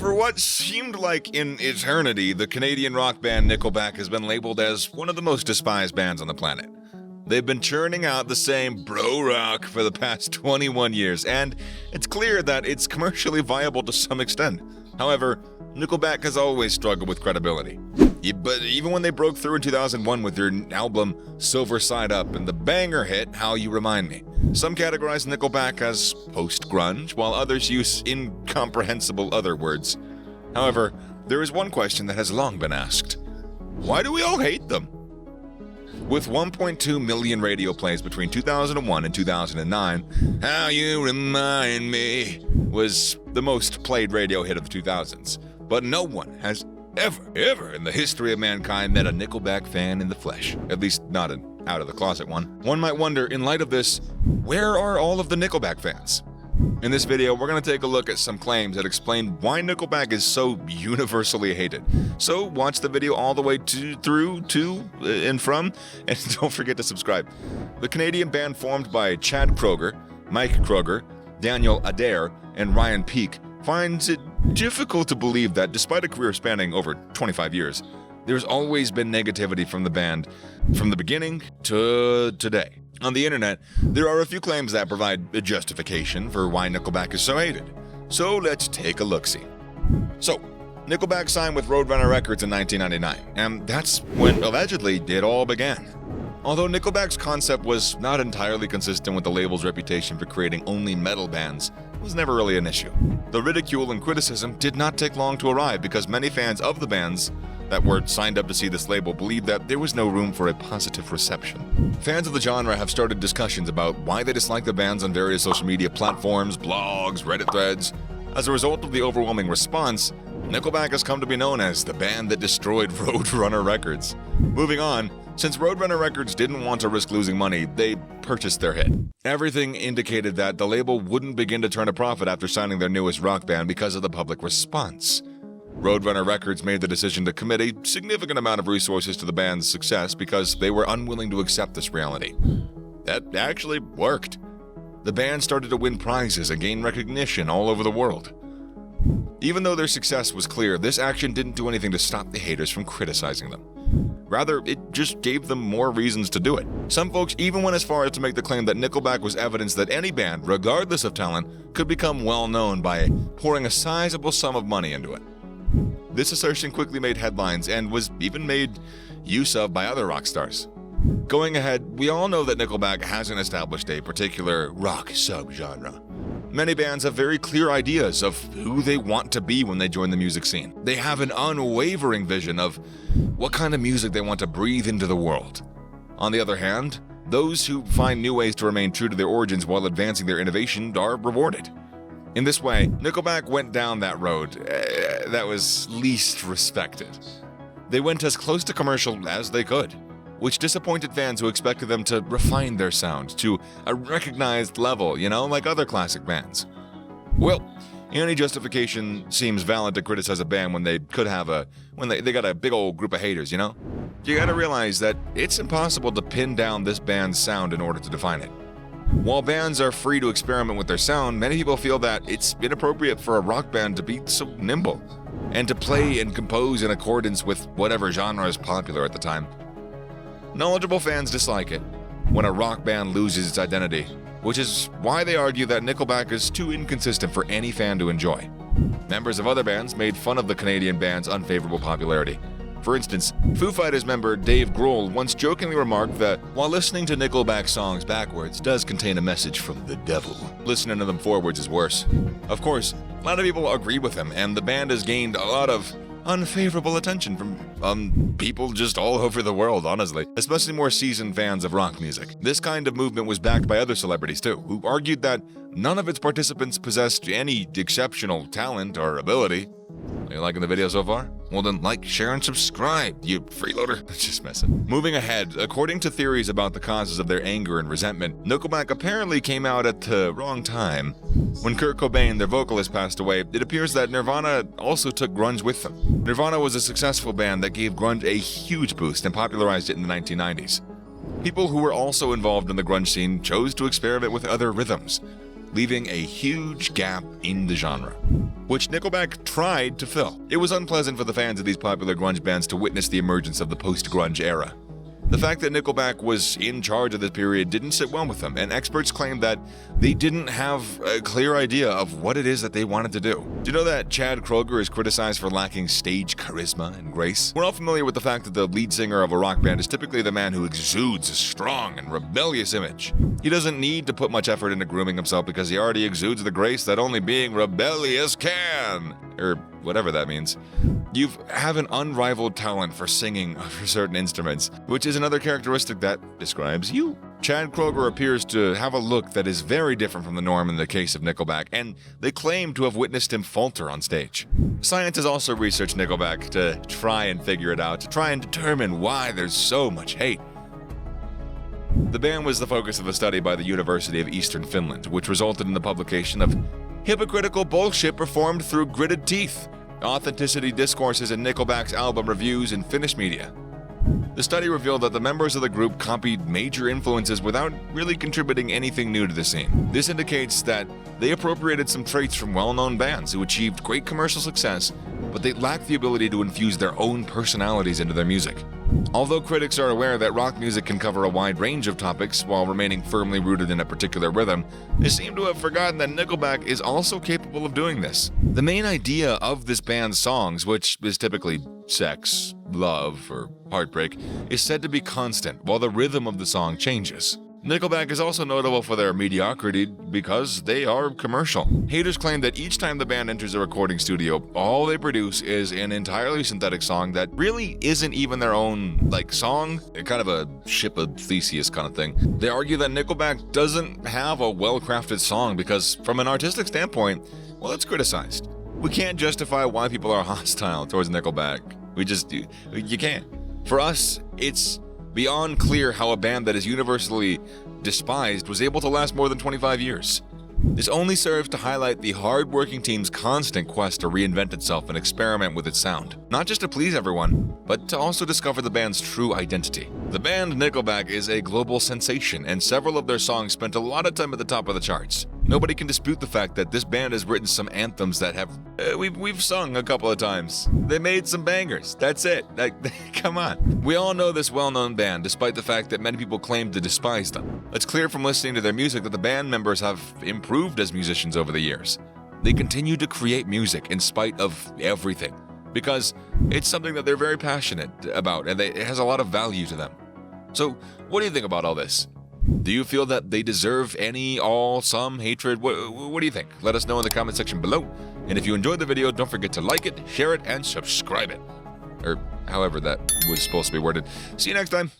For what seemed like an eternity, the Canadian rock band Nickelback has been labeled as one of the most despised bands on the planet. They've been churning out the same bro rock for the past 21 years, and it's clear that it's commercially viable to some extent. However, Nickelback has always struggled with credibility. But even when they broke through in 2001 with their album Silver Side Up and the banger hit How You Remind Me, some categorize Nickelback as post-grunge, while others use incomprehensible other words. However, there is one question that has long been asked. Why do we all hate them? With 1.2 million radio plays between 2001 and 2009, How You Remind Me was the most played radio hit of the 2000s. But no one has ever in the history of mankind met a Nickelback fan in the flesh. At least not an out-of-the-closet one. One might wonder, in light of this, where are all of the Nickelback fans? In this video, we're going to take a look at some claims that explain why Nickelback is so universally hated. So watch the video all the way through to and from, and don't forget to subscribe. The Canadian band formed by Chad Kroeger, Mike Kroeger, Daniel Adair, and Ryan Peake finds it difficult to believe that despite a career spanning over 25 years, there's always been negativity from the band from the beginning to today. On the internet, there are a few claims that provide a justification for why Nickelback is so hated. So let's take a look-see. So, Nickelback signed with Roadrunner Records in 1999, and that's when allegedly it all began. Although Nickelback's concept was not entirely consistent with the label's reputation for creating only metal bands, it was never really an issue. The ridicule and criticism did not take long to arrive because many fans of the bands that were signed up to see this label believed that there was no room for a positive reception. Fans of the genre have started discussions about why they dislike the bands on various social media platforms, blogs, Reddit threads. As a result of the overwhelming response, Nickelback has come to be known as the band that destroyed Roadrunner Records. Moving on, since Roadrunner Records didn't want to risk losing money, they purchased their hit. Everything indicated that the label wouldn't begin to turn a profit after signing their newest rock band because of the public response. Roadrunner Records made the decision to commit a significant amount of resources to the band's success because they were unwilling to accept this reality. That actually worked. The band started to win prizes and gain recognition all over the world. Even though their success was clear, this action didn't do anything to stop the haters from criticizing them. Rather, it just gave them more reasons to do it. Some folks even went as far as to make the claim that Nickelback was evidence that any band, regardless of talent, could become well known by pouring a sizable sum of money into it. This assertion quickly made headlines and was even made use of by other rock stars. Going ahead, we all know that Nickelback hasn't established a particular rock subgenre. Many bands have very clear ideas of who they want to be when they join the music scene. They have an unwavering vision of what kind of music they want to breathe into the world. On the other hand, those who find new ways to remain true to their origins while advancing their innovation are rewarded. In this way, Nickelback went down that road that was least respected. They went as close to commercial as they could, which disappointed fans who expected them to refine their sound to a recognized level, like other classic bands. Well, any justification seems valid to criticize a band when they got a big old group of haters, You gotta realize that it's impossible to pin down this band's sound in order to define it. While bands are free to experiment with their sound, many people feel that it's inappropriate for a rock band to be so nimble and to play and compose in accordance with whatever genre is popular at the time. Knowledgeable fans dislike it when a rock band loses its identity, which is why they argue that Nickelback is too inconsistent for any fan to enjoy. Members of other bands made fun of the Canadian band's unfavorable popularity. For instance, Foo Fighters member Dave Grohl once jokingly remarked that while listening to Nickelback songs backwards does contain a message from the devil, listening to them forwards is worse. Of course, a lot of people agreed with him, and the band has gained a lot of unfavorable attention from people just all over the world, honestly, especially more seasoned fans of rock music. This kind of movement was backed by other celebrities too, who argued that none of its participants possessed any exceptional talent or ability. Are you liking the video so far? Well then like, share, and subscribe, you freeloader. Just messing. Moving ahead, according to theories about the causes of their anger and resentment, Nickelback apparently came out at the wrong time. When Kurt Cobain, their vocalist, passed away, it appears that Nirvana also took grunge with them. Nirvana was a successful band that gave grunge a huge boost and popularized it in the 1990s. People who were also involved in the grunge scene chose to experiment with other rhythms, leaving a huge gap in the genre. which Nickelback tried to fill. It was unpleasant for the fans of these popular grunge bands to witness the emergence of the post-grunge era. The fact that Nickelback was in charge of this period didn't sit well with them, and experts claimed that they didn't have a clear idea of what it is that they wanted to do. Do you know that Chad Kroeger is criticized for lacking stage charisma and grace? We're all familiar with the fact that the lead singer of a rock band is typically the man who exudes a strong and rebellious image. He doesn't need to put much effort into grooming himself because he already exudes the grace that only being rebellious can. Or whatever that means. You have an unrivaled talent for singing for certain instruments, which is another characteristic that describes you. Chad Kroeger appears to have a look that is very different from the norm in the case of Nickelback, and they claim to have witnessed him falter on stage. Science has also researched Nickelback to try and figure it out, to try and determine why there's so much hate. The band was the focus of a study by the University of Eastern Finland, which resulted in the publication of hypocritical bullshit performed through gritted teeth, authenticity discourses in Nickelback's album reviews in Finnish media. The study revealed that the members of the group copied major influences without really contributing anything new to the scene. This indicates that they appropriated some traits from well-known bands who achieved great commercial success, but they lacked the ability to infuse their own personalities into their music. Although critics are aware that rock music can cover a wide range of topics while remaining firmly rooted in a particular rhythm, they seem to have forgotten that Nickelback is also capable of doing this. The main idea of this band's songs, which is typically sex, love, or heartbreak, is said to be constant, while the rhythm of the song changes. Nickelback is also notable for their mediocrity because they are commercial. Haters claim that each time the band enters a recording studio, all they produce is an entirely synthetic song that really isn't even their own, song, kind of a ship of Theseus kind of thing. They argue that Nickelback doesn't have a well-crafted song because, from an artistic standpoint, well, it's criticized. We can't justify why people are hostile towards Nickelback. You can't. For us, it's beyond clear how a band that is universally despised was able to last more than 25 years. This only serves to highlight the hard-working team's constant quest to reinvent itself and experiment with its sound, not just to please everyone, but to also discover the band's true identity. The band Nickelback is a global sensation, and several of their songs spent a lot of time at the top of the charts. Nobody can dispute the fact that this band has written some anthems that have we've sung a couple of times. They made some bangers. That's it. Come on. We all know this well-known band, despite the fact that many people claim to despise them. It's clear from listening to their music that the band members have improved as musicians over the years. They continue to create music in spite of everything, because it's something that they're very passionate about, and it has a lot of value to them. So, what do you think about all this? Do you feel that they deserve any, all, some hatred? What do you think? Let us know in the comment section below. And if you enjoyed the video, don't forget to like it, share it, and subscribe it. Or however that was supposed to be worded. See you next time.